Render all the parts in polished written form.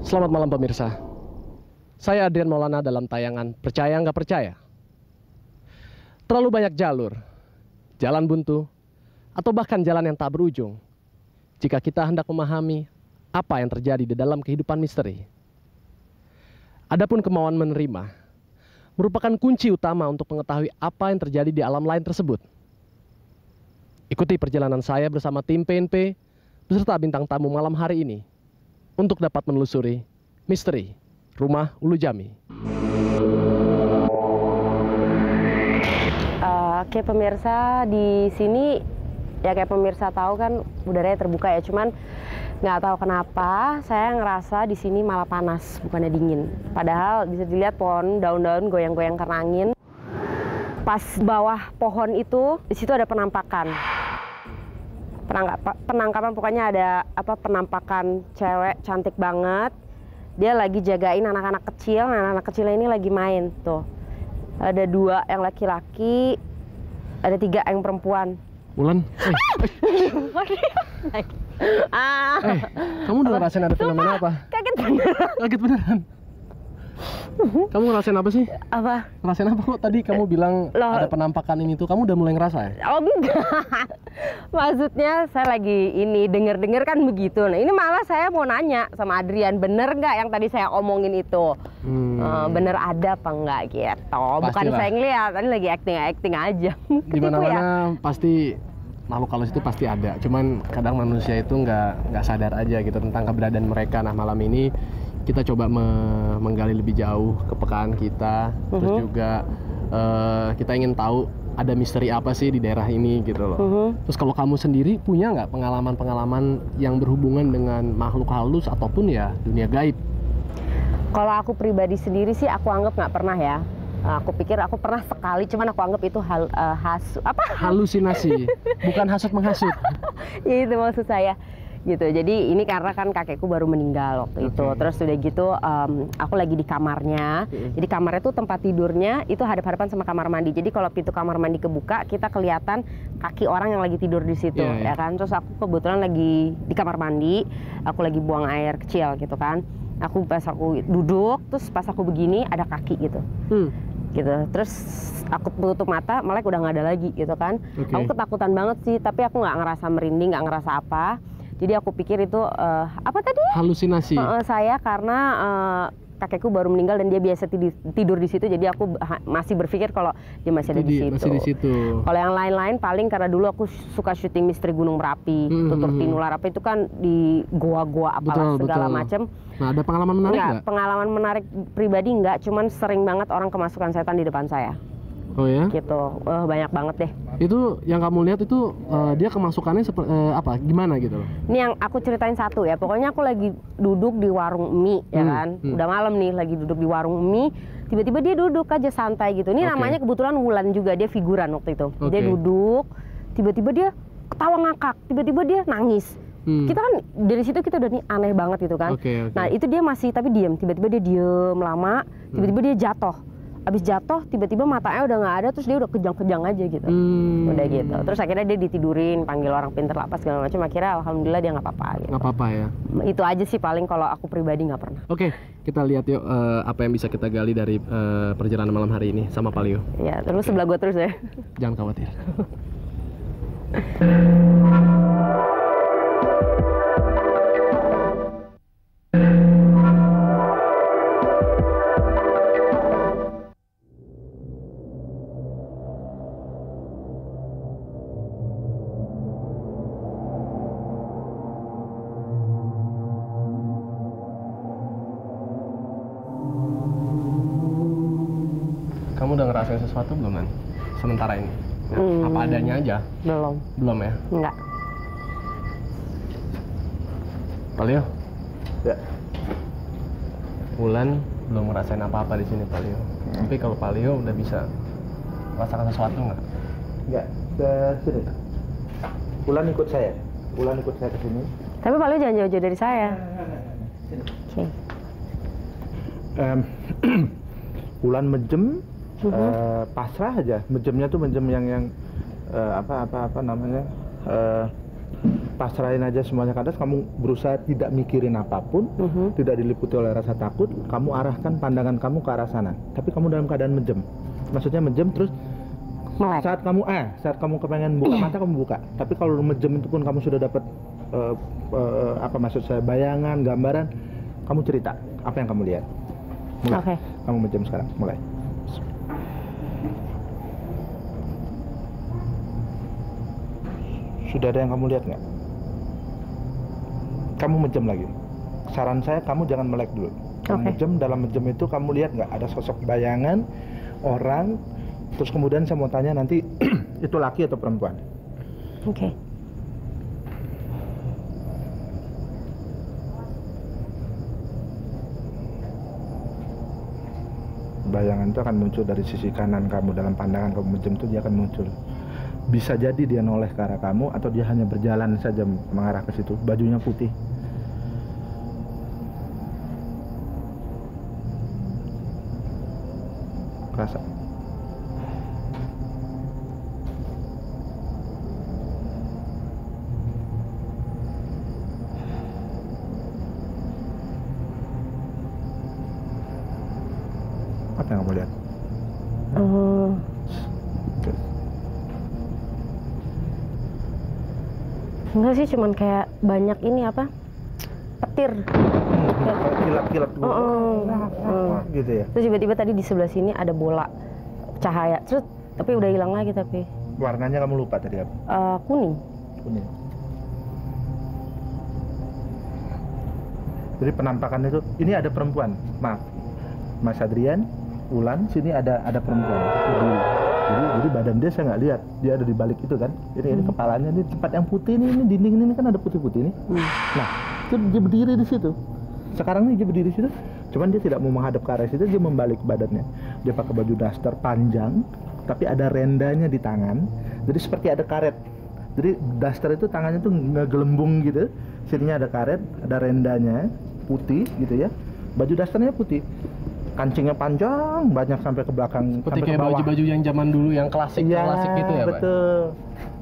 Selamat malam pemirsa. Saya Adrian Maulana dalam tayangan Percaya Nggak Percaya. Terlalu banyak jalur, jalan buntu, atau bahkan jalan yang tak berujung jika kita hendak memahami apa yang terjadi di dalam kehidupan misteri. Adapun kemauan menerima merupakan kunci utama untuk mengetahui apa yang terjadi di alam lain tersebut. Ikuti perjalanan saya bersama tim PNP beserta bintang tamu malam hari ini untuk dapat menelusuri misteri Rumah Ulu Jami. Oke pemirsa, di sini ya kayak pemirsa tahu kan udaranya terbuka ya, cuman nggak tahu kenapa saya ngerasa di sini malah panas bukannya dingin. Padahal bisa dilihat pohon daun-daun goyang-goyang karena angin. Pas bawah pohon itu di situ ada penampakan. Penangkapan pokoknya ada penampakan cewek cantik banget. Dia lagi jagain anak-anak kecil. Anak-anak kecil ini lagi main tuh. Ada 2 yang laki-laki, ada 3 yang perempuan. Ulan, kamu udah ngerasain ada fenomena apa? Kaget beneran. Kaget beneran. Kamu ngerasain apa sih? Apa? Ngerasain apa kok tadi kamu bilang ada penampakan ini tuh? Kamu udah mulai ngerasa ya? Oh enggak. Maksudnya saya lagi ini denger-denger kan begitu. Nah ini malah saya mau nanya sama Adrian, bener nggak yang tadi saya omongin itu? Bener ada apa enggak gitu? Bukan saya ngeliat, tadi lagi acting aja. Di mana-mana pasti makhluk halus itu pasti ada. Cuman kadang manusia itu nggak sadar aja gitu tentang keberadaan mereka. Nah malam ini kita coba menggali lebih jauh kepekaan kita, terus juga kita ingin tahu ada misteri apa sih di daerah ini gitu loh. Terus kalau kamu sendiri punya nggak pengalaman-pengalaman yang berhubungan dengan makhluk halus ataupun ya dunia gaib? Kalau aku pribadi sendiri sih aku anggap nggak pernah ya. Aku pikir aku pernah sekali, cuman aku anggap itu halusinasi, bukan hasut menghasut. Ya itu maksud saya. Gitu. Jadi ini karena kan kakekku baru meninggal waktu itu. Terus udah gitu aku lagi di kamarnya. Jadi kamarnya tuh tempat tidurnya itu hadap-hadapan sama kamar mandi. Jadi kalau pintu kamar mandi kebuka, kita kelihatan kaki orang yang lagi tidur di situ, ya kan. Terus aku kebetulan lagi di kamar mandi, aku lagi buang air kecil gitu kan. Pas aku duduk, terus pas aku begini ada kaki gitu. Gitu. Terus aku tutup mata, malah udah nggak ada lagi gitu kan. Aku ketakutan banget sih, tapi aku nggak ngerasa merinding, nggak ngerasa apa. Jadi aku pikir itu apa tadi? Halusinasi. Saya karena kakekku baru meninggal dan dia biasa tidur di situ, jadi aku masih berpikir kalau dia masih ada di situ. Masih di situ. Kalau yang lain-lain paling karena dulu aku suka syuting misteri Gunung Merapi, Tutur Tinular apa itu kan di goa-goa apalah segala macam. Nah ada pengalaman menarik nggak? Pengalaman menarik pribadi nggak, cuman sering banget orang kemasukan setan di depan saya. Oh ya? Gitu, banyak banget deh. Itu yang kamu lihat itu dia kemasukannya apa? Gimana gitu loh? Ini yang aku ceritain satu ya. Pokoknya aku lagi duduk di warung mie ya kan. Udah malam nih, lagi duduk di warung mie. Tiba-tiba dia duduk aja santai gitu. Ini namanya kebetulan Wulan juga, dia figuran waktu itu. Dia duduk, tiba-tiba dia ketawa ngakak, tiba-tiba dia nangis. Kita kan dari situ kita udah nih aneh banget gitu kan. Nah itu dia masih tapi diem. Tiba-tiba dia diem lama, tiba-tiba dia jatuh. Abis jatuh, tiba-tiba matanya udah nggak ada, terus dia udah kejang-kejang aja gitu. Udah gitu. Terus akhirnya dia ditidurin, panggil orang pinter lah, apa segala macam. Akhirnya alhamdulillah dia nggak apa-apa gitu. Nggak apa-apa ya? Itu aja sih paling kalau aku pribadi nggak pernah. Oke, kita lihat yuk apa yang bisa kita gali dari perjalanan malam hari ini sama Palio. Ya, terus sebelah gue terus ya. Jangan khawatir. Kamu udah ngerasain sesuatu belum, Man? Sementara ini? Apa adanya aja? Belum. Belum ya? Enggak. Palio? Ya. Wulan belum ngerasain apa-apa di sini, Palio. Tapi kalau Palio udah bisa merasakan sesuatu nggak? Enggak. Ke sini. Wulan ikut saya. Wulan ikut saya ke sini. Tapi Palio jangan jauh-jauh dari saya. Oke. Wulan menjem, pasrah aja. Menjemnya tuh menjem yang apa namanya? pasrahin aja semuanya ke atas, kamu berusaha tidak mikirin apapun, tidak diliputi oleh rasa takut, kamu arahkan pandangan kamu ke arah sana. Tapi kamu dalam keadaan menjem. Maksudnya menjem terus Melek. saat kamu kepengen buka mata kamu buka. Tapi kalau menjem itu pun kamu sudah dapat apa maksud saya, bayangan, gambaran, kamu cerita apa yang kamu lihat. Mulai. Oke. Kamu menjem sekarang, mulai. Sudah ada yang kamu lihat nggak? Kamu menjem lagi. Saran saya kamu jangan melek dulu. Kamu Oke. menjem, dalam menjem itu kamu lihat nggak ada sosok bayangan orang. Terus kemudian saya mau tanya nanti itu laki atau perempuan? Oke. Bayangan itu akan muncul dari sisi kanan kamu, dalam pandangan kamu menjem itu dia akan muncul. Bisa jadi dia noleh ke arah kamu atau dia hanya berjalan saja mengarah ke situ. Bajunya putih. Rasa. Apa yang kamu lihat? Enggak sih, cuman kayak banyak ini apa? Petir. Kayak kilat-kilat gitu ya. Terus tiba-tiba tadi di sebelah sini ada bola cahaya. Terus tapi udah hilang lagi tapi Warnanya kamu lupa tadi apa? kuning. Kuning. Jadi penampakan itu, ini ada perempuan, maaf, Mas Adrian, Ulan, sini ada perempuan berdiri. Jadi badan dia saya nggak lihat, dia ada di balik itu kan. Ini kepalanya, ini tempat yang putih ini dinding ini kan ada putih-putih ini. Nah, itu dia berdiri di situ. Sekarang nih dia berdiri di situ, cuman dia tidak mau menghadap ke arah situ, dia membalik badannya. Dia pakai baju daster panjang, tapi ada rendanya di tangan. Jadi seperti ada karet. Jadi daster itu tangannya tuh ngegelembung gitu. Sininya ada karet, ada rendanya, putih gitu ya. Baju dasternya putih. Kancingnya panjang, banyak sampai ke belakang, Seperti sampai kayak ke bawah. baju-baju yang zaman dulu yang klasik Iya, gitu ya, Pak? betul.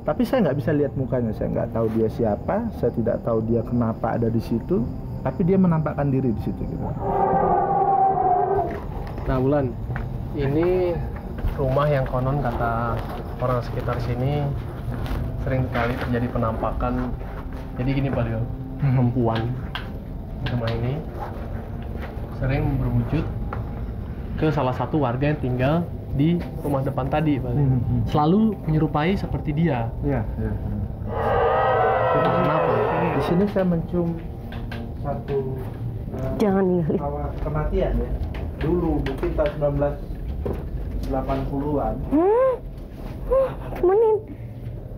Tapi saya nggak bisa lihat mukanya, saya nggak tahu dia siapa, saya tidak tahu dia kenapa ada di situ. Tapi dia menampakkan diri di situ gitu. Nah, Bulan, ini rumah yang konon kata orang sekitar sini sering kali terjadi penampakan. Jadi gini Pak Leo, perempuan di rumah ini sering berwujud ke salah satu warga yang tinggal di rumah depan tadi, Pak Leo. Selalu menyerupai seperti dia. Iya. Entah kenapa. Di sini saya mencium satu Jangan ninggalin. hawa kematian ya. Dulu mungkin tahun 1980-an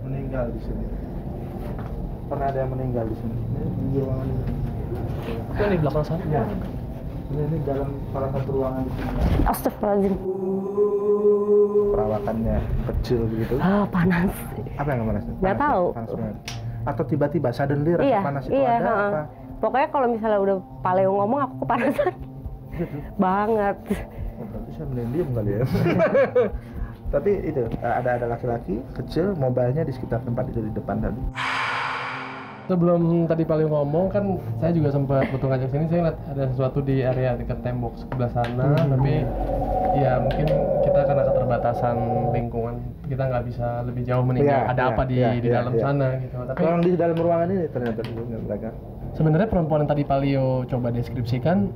meninggal di sini. Pernah ada yang meninggal di sini. Ini di ruangan ini. Itu yang di belakang sana. Ya. Ini dalam salah satu ruangan di sini. Astagfirullahaladzim. Perawakannya kecil begitu. Panas. Apa yang panas? Nggak tahu. Panas banget. Atau tiba-tiba suddenly rasa panas itu ada apa? Pokoknya kalau misalnya udah Paleo ngomong aku kepanasan. Banget. Oh, berarti saya mending diem kali ya. Tapi itu ada laki-laki kecil, mobilnya di sekitar tempat itu di depan tadi. Sebelum tadi paling ngomong kan saya juga sempat butuh ngajak sini, saya lihat ada sesuatu di area dekat tembok sebelah sana, tapi ya mungkin kita karena keterbatasan lingkungan kita nggak bisa lebih jauh meninjau ada apa di dalam sana gitu. Tapi Orang di dalam ruangan ini ternyata mereka. sebenarnya perempuan yang tadi Palio coba deskripsikan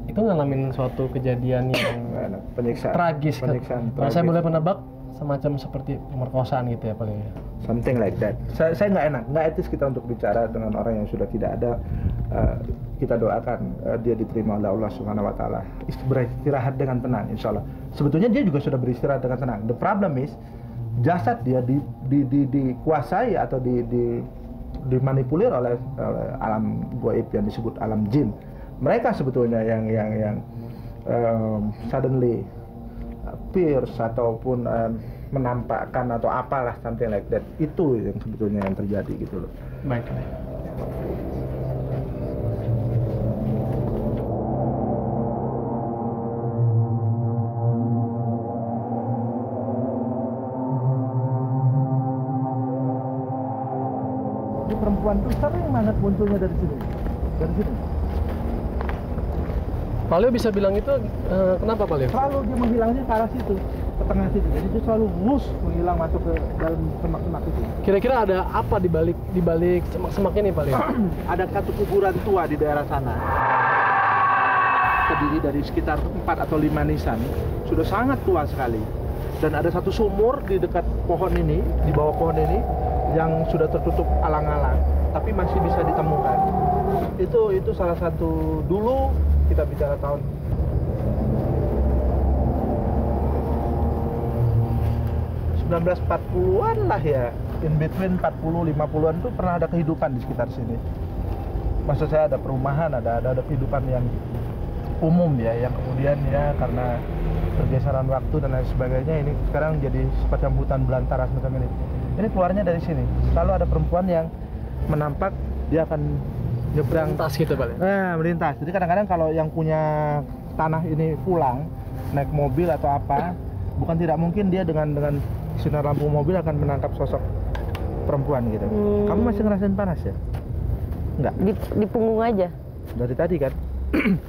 itu ngalamin suatu kejadian yang Penyiksaan. tragis. Penyiksaan. Kalau saya boleh menebak semacam seperti pemerkosaan gitu ya Palio. Something like that. Saya nggak etis kita untuk bicara dengan orang yang sudah tidak ada. Kita doakan dia diterima oleh Allah Subhanahu Wa Taala. Beristirahat dengan tenang, insya Allah. Sebetulnya dia juga sudah beristirahat dengan tenang. The problem is jasad dia dikuasai atau dimanipulir oleh alam gaib yang disebut alam jin. Mereka sebetulnya yang suddenly appears ataupun menampakkan atau apalah something like that. Itu yang sebetulnya yang terjadi gitu loh. Baik. Ini perempuan perempuan tuh sering banget munculnya dari sini. Dari sini. Pak Leo bisa bilang itu kenapa Pak Leo? Selalu dia menghilangnya ke arah situ, ke tengah situ. Jadi dia selalu wus menghilang masuk ke dalam semak-semak itu. Kira-kira ada apa di balik semak-semak ini Pak Leo? Ada satu kuburan tua di daerah sana. Terdiri dari sekitar 4 atau 5 nisan. Sudah sangat tua sekali. Dan ada satu sumur di dekat pohon ini, di bawah pohon ini, yang sudah tertutup alang-alang, tapi masih bisa ditemukan. Itu salah satu dulu kita bicara tahun 1940-an lah ya, in between 40-50-an tuh pernah ada kehidupan di sekitar sini. Maksud saya ada perumahan, ada kehidupan yang umum ya, yang kemudian ya karena pergeseran waktu dan lain sebagainya ini sekarang jadi semacam hutan belantara semacam ini. Ini keluarnya dari sini. Selalu ada perempuan yang menampak dia akan nyebrang. Melintas gitu Pak Leo? Melintas. Jadi kadang-kadang kalau yang punya tanah ini pulang naik mobil atau apa, bukan tidak mungkin dia dengan sinar lampu mobil akan menangkap sosok perempuan gitu. Kamu masih ngerasain panas ya? Enggak. Di punggung aja. Dari tadi kan.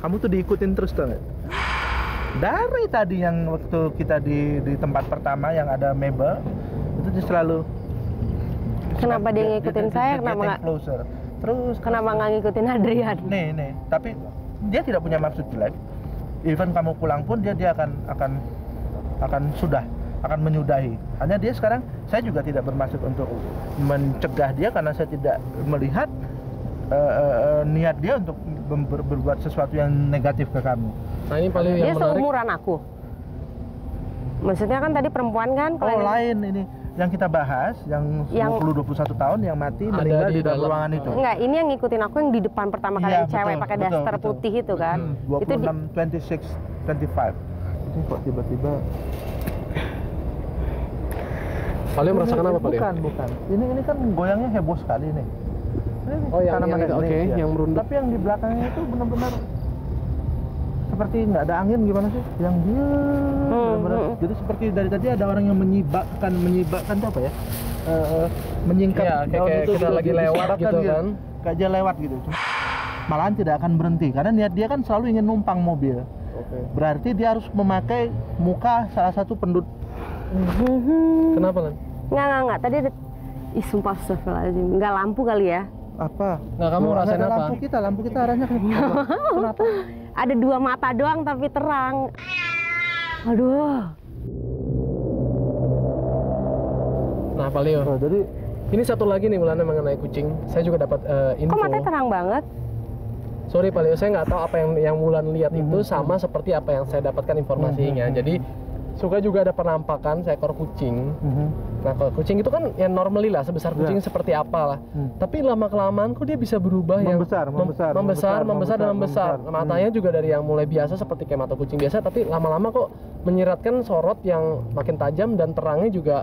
Kamu tuh diikutin terus tuh. Dari tadi yang waktu kita di tempat pertama yang ada mebel itu dia selalu. Kenapa dia ngikutin saya? Kenapa nggak? Terus. Kenapa nggak ngikutin Adrian? Nih. Tapi dia tidak punya maksud jelek. Even kamu pulang pun dia akan menyudahi. Hanya dia sekarang saya juga tidak bermaksud untuk mencegah dia karena saya tidak melihat niat dia untuk berbuat sesuatu yang negatif ke kamu. Nah ini paling yang dia menarik. seumuran aku. Maksudnya kan tadi perempuan kan? Lain ini yang kita bahas, yang 20-21 tahun yang mati meninggal di dalam ruangan itu. Enggak, ini yang ngikutin aku yang di depan pertama kali yang cewek pakai daster putih itu kan. 26, 26, 26, 25. Ini kok tiba-tiba. Pak Leo merasakan apa Pak Leo? Bukan. Ini kan goyangnya heboh sekali nih. Oh yang oke, ya. yang merunduk. Tapi yang di belakangnya itu benar-benar seperti nggak ada angin gimana sih? Yang dia benar-benar. Jadi seperti dari tadi ada orang yang menyibakkan itu apa ya? Menyingkap daun itu kita lagi lewat gitu kan. Kayak dia lewat gitu. Malahan tidak akan berhenti karena niat dia kan selalu ingin numpang mobil. Berarti dia harus memakai muka salah satu penduduk. Kenapa kan? Enggak. Tadi ada. Ih sumpah astagfirullahaladzim. Enggak lampu kali ya? Apa? Nah kamu rasain apa? Lampu kita arahnya kayak kenapa? Ada 2 mata doang tapi terang. Aduh. Nah Pak Leo, Jadi ini satu lagi nih Mulana mengenai kucing. Saya juga dapat info. Kok matanya terang banget? Sorry Pak Leo, saya nggak tahu apa yang Mulan lihat itu sama seperti apa yang saya dapatkan informasinya. Jadi suka juga ada penampakan seekor kucing. Nah kalau kucing itu kan yang normally lah sebesar kucing seperti apa lah. Tapi lama kelamaan kok dia bisa berubah membesar. Matanya juga dari yang mulai biasa seperti kayak mata kucing biasa, tapi lama-lama kok menyiratkan sorot yang makin tajam dan terangnya juga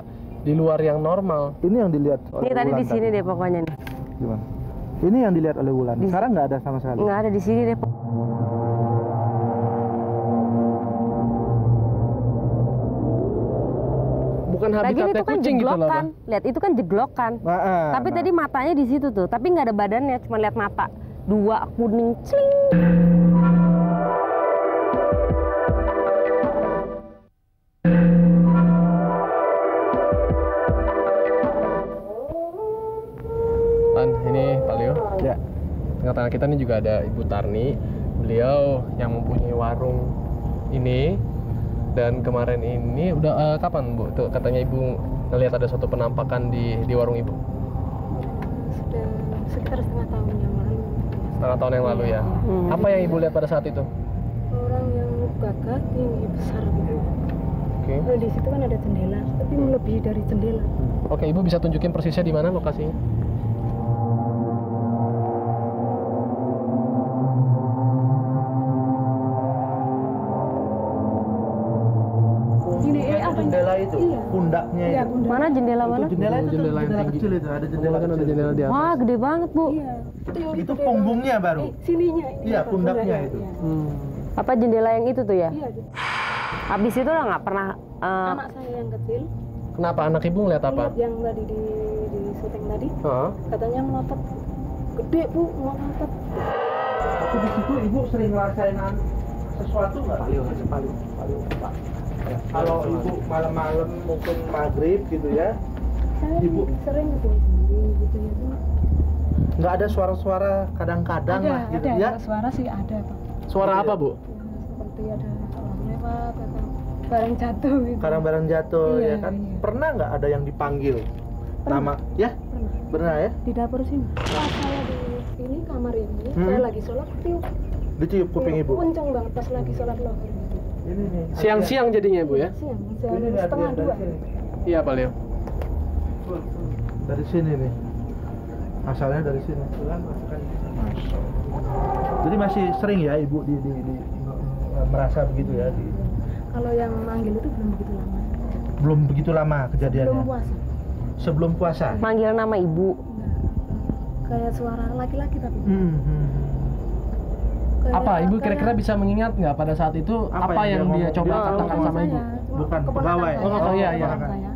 di luar yang normal. Ini yang dilihat oleh Ini tadi Wulan di sini deh pokoknya nih. Gimana? Ini yang dilihat oleh Wulan. Sekarang nggak ada sama sekali. Nggak ada di sini deh. Bukan habitatnya kucing gitu loh kan. Lihat itu kan jeglok kan. Tapi tadi matanya di situ tuh, tapi nggak ada badannya, cuma lihat mata 2 kuning cling. Ini Pak Leo. Ya. Tengah-tengah kita nih juga ada Ibu Tarni. Beliau yang mempunyai warung ini. Dan kemarin ini udah kapan Bu? Tuh katanya Ibu ngelihat ada suatu penampakan di warung Ibu. Sudah sekitar setengah tahun yang lalu. Setengah tahun yang lalu ya. Apa yang Ibu lihat pada saat itu? Orang yang gagah tinggi besar gitu. Oke. Kalau di situ kan ada jendela, tapi melebihi dari jendela. Oke, Ibu bisa tunjukin persisnya di mana lokasinya? Jendela itu, pundaknya Iya, itu. pundak. Mana jendela mana? Jendela itu Jendela yang tinggi. kecil itu, ada jendela Kan ada kecil. jendela di atas. Wah, gede banget, Bu. Iya. Itu punggungnya baru. Sininya. Iya, pundaknya itu. Apa jendela yang itu tuh ya? Iya. Habis itu lah nggak pernah Anak saya yang kecil, Kenapa anak Ibu ngeliat apa? lihat yang tadi di syuting tadi, Heeh. katanya melotot gede bu, mau mantap. Waktu di situ ibu sering ngerasain sesuatu nggak? Paling. Ya. Kalau ibu malam-malam mungkin maghrib gitu ya, Saya Ibu. sering gitu sendiri gitu ya tuh. nggak ada suara-suara kadang-kadang lah gitu ada, ya. suara sih ada pak. Suara apa, Bu? Seperti ada orang lewat atau barang jatuh gitu. Kadang barang jatuh Iya, ya kan. iya. Pernah nggak ada yang dipanggil? Pernah. Nama ya? Pernah. Pernah ya? Di dapur sini. Pas saya di ini kamar ini, saya lagi sholat tiup. Ditiup kuping ibu. Kenceng banget pas lagi sholat lohor gitu. Ini nih. Siang-siang jadinya, Bu ya? Siang, Ini nih, setengah Adrian, dua. dari sini. Iya, Pak Leo. Dari sini nih. Asalnya dari sini. Masya. Jadi masih sering ya ibu di merasa begitu ya? Kalau yang manggil itu belum begitu lama. Belum begitu lama kejadiannya. Belum puasa. Sebelum puasa. Manggil nama ibu. Enggak. Kayak suara laki-laki tapi. Apa Ibu kira-kira bisa mengingat nggak pada saat itu Apa apa yang yang dia dia ngomong? coba Dia katakan ngomong sama Ibu? Bukan, keponakan pegawai. saya. Oh, iya, iya. Keponakan saya.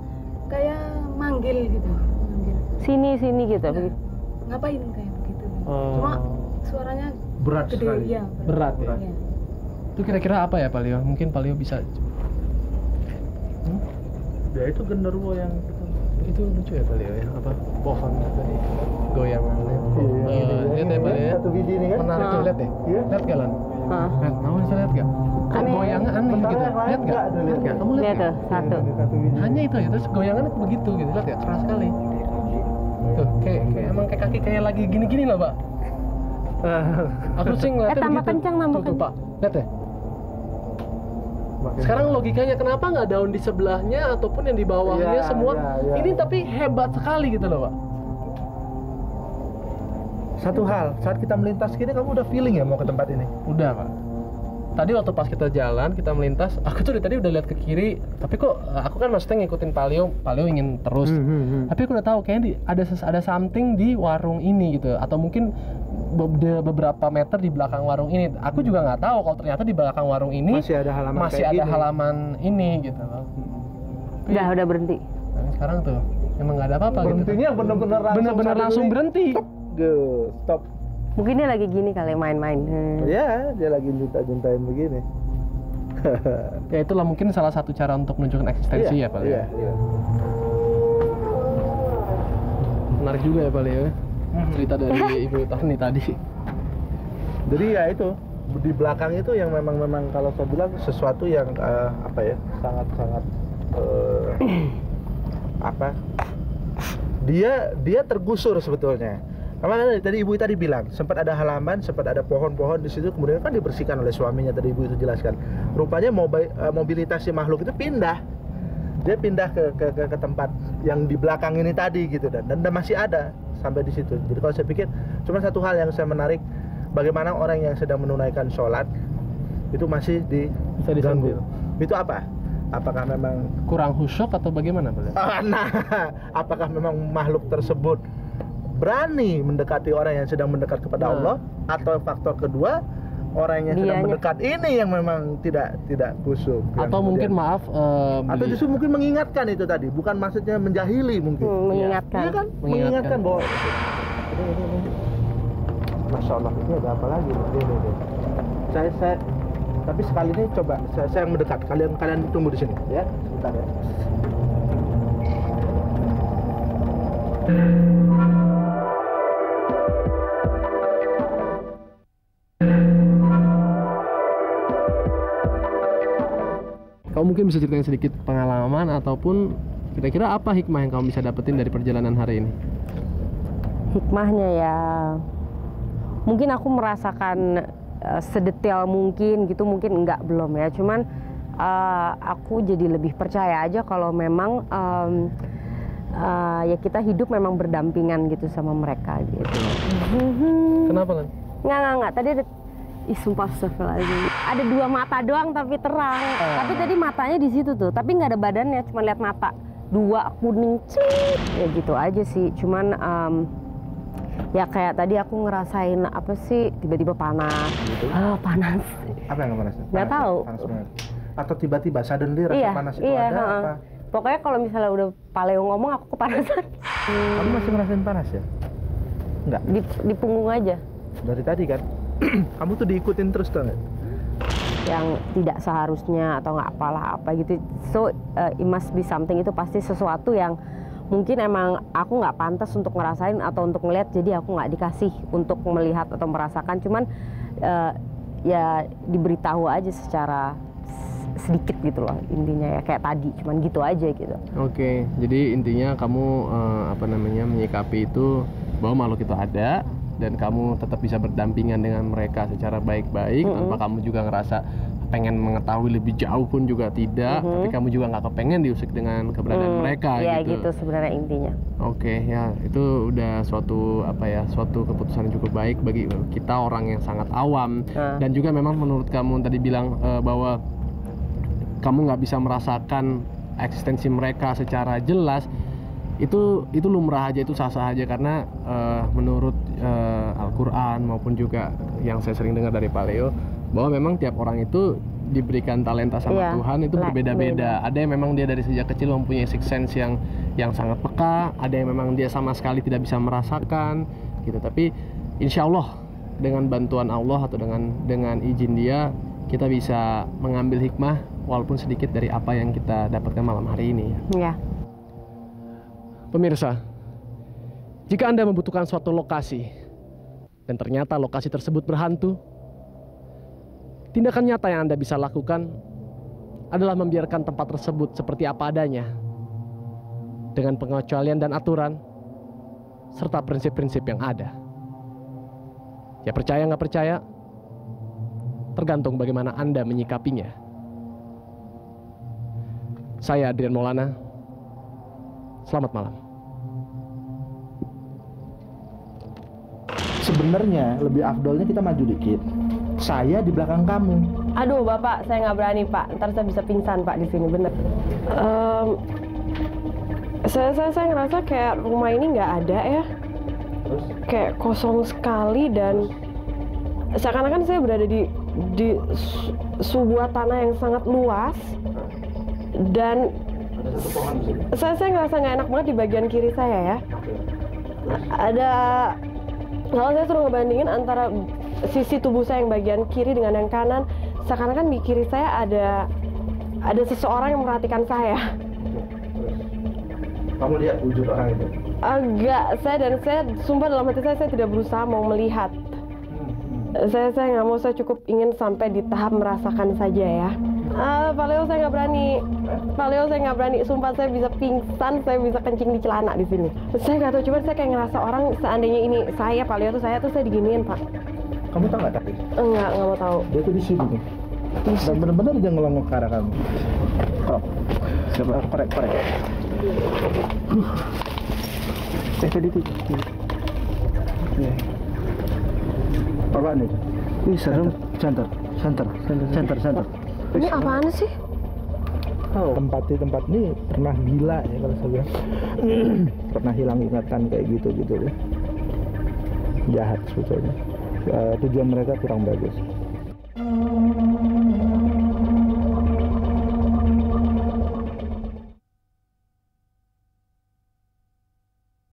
Kayak manggil gitu. Manggil. Sini gitu. Nah, ngapain kayak begitu. Oh. Cuma suaranya Berat gede sekali. ya. Berat ya? Iya. Itu kira-kira apa ya, Pak Leo? Mungkin Pak Leo bisa. Ya itu genderuwo yang Itu lucu ya, Pak Leo ya? Apa? Pohon tadi goyangannya. Lihat ya, Pak Leo ya? Satu biji ini kan? Menarik tuh, lihat deh. Iya. Lihat gak, Lan? Hah. Lihat, kamu bisa lihat gak? Kok Aneh. goyangan aneh Bentar, gitu? yang lain Lihat gak? nggak ada, Lihat gak? Kamu Lihat lihat tuh, gak? satu. Satu biji. Hanya itu ya, terus goyangannya begitu gitu. Lihat ya, keras sekali. Tuh, kayak emang kayak kaki kayak lagi gini-gini lah, Pak. Aku sih ngeliatnya tambah begitu. kencang, tambah Tuh, Pak. Lihat ya. Makin- Sekarang logikanya kenapa nggak daun di sebelahnya ataupun yang di bawahnya Iya, semua iya. ini tapi hebat sekali gitu loh, Pak. Satu hal, saat kita melintas gini kamu udah feeling ya mau ke tempat ini? Udah, Pak. Tadi waktu pas kita jalan, kita melintas, aku tuh dari tadi udah lihat ke kiri, tapi kok aku kan maksudnya ngikutin Pak Leo ingin terus. Tapi aku udah tahu kayaknya ada something di warung ini gitu, atau mungkin beberapa meter di belakang warung ini. Aku juga nggak tahu kalau ternyata di belakang warung ini Masih ada halaman masih kayak ada gini. halaman ini gitu loh. Udah berhenti. Nah, sekarang tuh emang nggak ada apa-apa gitu. Berhentinya bener-bener langsung. Bener-bener langsung berhenti. Stop. Mungkin dia lagi gini kali main-main. Ya, dia lagi junta-juntain begini. Ya itulah mungkin salah satu cara untuk menunjukkan eksistensi ya Pak Leo. Iya. Menarik juga ya Pak Leo ya, cerita dari Ibu Tani tadi. Jadi ya itu di belakang itu yang memang kalau saya bilang sesuatu yang sangat dia tergusur sebetulnya. Karena tadi ibu tadi bilang sempat ada halaman, sempat ada pohon-pohon di situ, kemudian kan dibersihkan oleh suaminya, tadi ibu itu jelaskan. Rupanya mobilitas si makhluk itu pindah. Dia pindah ke tempat yang di belakang ini tadi gitu dan masih ada sampai di situ. Jadi kalau saya pikir cuma satu hal yang saya menarik, bagaimana orang yang sedang menunaikan sholat itu masih Bisa diganggu. disentil. Itu apa? Apakah memang Kurang khusyuk atau bagaimana Pak Leo? apakah memang makhluk tersebut berani mendekati orang yang sedang mendekat kepada Allah, atau faktor kedua orang yang sedang Dianya. mendekat ini yang memang tidak khusyuk, yang Atau mungkin kemudian- maaf atau justru mungkin mengingatkan itu tadi, bukan maksudnya menjahili mungkin. Mengingatkan. Iya kan? Mengingatkan. Mengingatkan bahwa ini. Masya Allah, ini ada apa lagi? Ini. Saya tapi sekali ini coba saya yang mendekat. Kalian tunggu di sini ya. Sebentar ya. kamu mungkin bisa ceritain sedikit pengalaman ataupun kira-kira apa hikmah yang kamu bisa dapetin dari perjalanan hari ini? Hikmahnya ya mungkin aku merasakan sedetail mungkin gitu, mungkin enggak belum ya, cuman aku jadi lebih percaya aja kalau memang ya kita hidup memang berdampingan gitu sama mereka gitu. Kenapa kan? Nggak tadi ada sumpah astagfirullahaladzim. Ada dua mata doang tapi terang. Tapi tadi matanya di situ tuh, tapi nggak ada badannya, cuma lihat mata dua kuning cik. Ya gitu aja sih. Cuman ya kayak tadi aku ngerasain apa sih, tiba-tiba panas gitu. Panas. Apa yang kamu rasain? Nggak tahu. Panas banget. Atau tiba-tiba suddenly rasa Iya, panas itu iya. ada apa? Pokoknya kalau misalnya udah Pak Leo ngomong aku kepanasan. Kamu masih ngerasain panas ya? Enggak. Di punggung aja. Dari tadi kan. Kamu tuh diikutin terus tuh nggak? Yang tidak seharusnya atau nggak apalah apa gitu. So it must be something, itu pasti sesuatu yang mungkin emang aku nggak pantas untuk ngerasain atau untuk ngeliat, jadi aku nggak dikasih untuk melihat atau merasakan. Cuman ya diberitahu aja secara sedikit gitu loh intinya, ya kayak tadi, cuman gitu aja gitu. Oke, jadi intinya kamu menyikapi itu bahwa makhluk itu ada dan kamu tetap bisa berdampingan dengan mereka secara baik-baik tanpa kamu juga ngerasa pengen mengetahui lebih jauh pun juga tidak, tapi kamu juga nggak kepengen diusik dengan keberadaan mereka Ya gitu. gitu sebenarnya intinya. Oke, ya itu udah suatu keputusan yang cukup baik bagi kita orang yang sangat awam. Dan juga memang menurut kamu tadi bilang bahwa kamu nggak bisa merasakan eksistensi mereka secara jelas, itu lumrah aja, itu sah-sah aja, karena menurut Al-Quran maupun juga yang saya sering dengar dari Pak Leo, bahwa memang tiap orang itu diberikan talenta sama Tuhan itu berbeda-beda. Ada yang memang dia dari sejak kecil mempunyai sixth sense yang sangat peka, ada yang memang dia sama sekali tidak bisa merasakan gitu. Tapi insya Allah dengan bantuan Allah atau dengan izin Dia, kita bisa mengambil hikmah walaupun sedikit dari apa yang kita dapatkan malam hari ini. Ya. Pemirsa, jika Anda membutuhkan suatu lokasi dan ternyata lokasi tersebut berhantu, tindakan nyata yang Anda bisa lakukan adalah membiarkan tempat tersebut seperti apa adanya, dengan pengecualian dan aturan, serta prinsip-prinsip yang ada. Ya percaya nggak percaya, tergantung bagaimana Anda menyikapinya. Saya Adrian Maulana, selamat malam. Sebenarnya lebih afdolnya kita maju dikit. Saya di belakang kamu. Aduh Bapak, saya nggak berani Pak. Ntar saya bisa pingsan Pak di sini, bener. Saya ngerasa kayak rumah ini nggak ada ya. Terus? Kayak kosong sekali dan seakan-akan saya berada di sebuah tanah yang sangat luas dan Ada satu pohon di sini. saya ngerasa nggak enak banget di bagian kiri saya ya. Ada, kalau saya suruh ngebandingin antara sisi tubuh saya yang bagian kiri dengan yang kanan, seakan-akan di kiri saya ada seseorang yang memperhatikan saya. Kamu lihat wujud orang itu? Agak, saya sumpah dalam hati saya tidak berusaha mau melihat. Saya nggak mau, saya cukup ingin sampai di tahap merasakan saja ya. Pak Leo, saya nggak berani. Pak Leo, saya nggak berani. Sumpah saya bisa pingsan, saya bisa kencing di celana di sini. Saya nggak tahu, cuman saya kayak ngerasa orang seandainya ini saya, Pak Leo tuh saya diginiin Pak. Kamu tahu nggak tapi? Enggak mau tahu. Dia tuh di sini nih. Dan benar-benar dia ngelongok ke arah kamu. Coba korek. Tadi tuh. Apa nih? Ih, serem. Center. Ini apaan sih? Tempat ini pernah gila ya kalau saya bilang. Pernah hilang ingatan kayak gitu ya. Jahat sebetulnya. Tujuan mereka kurang bagus.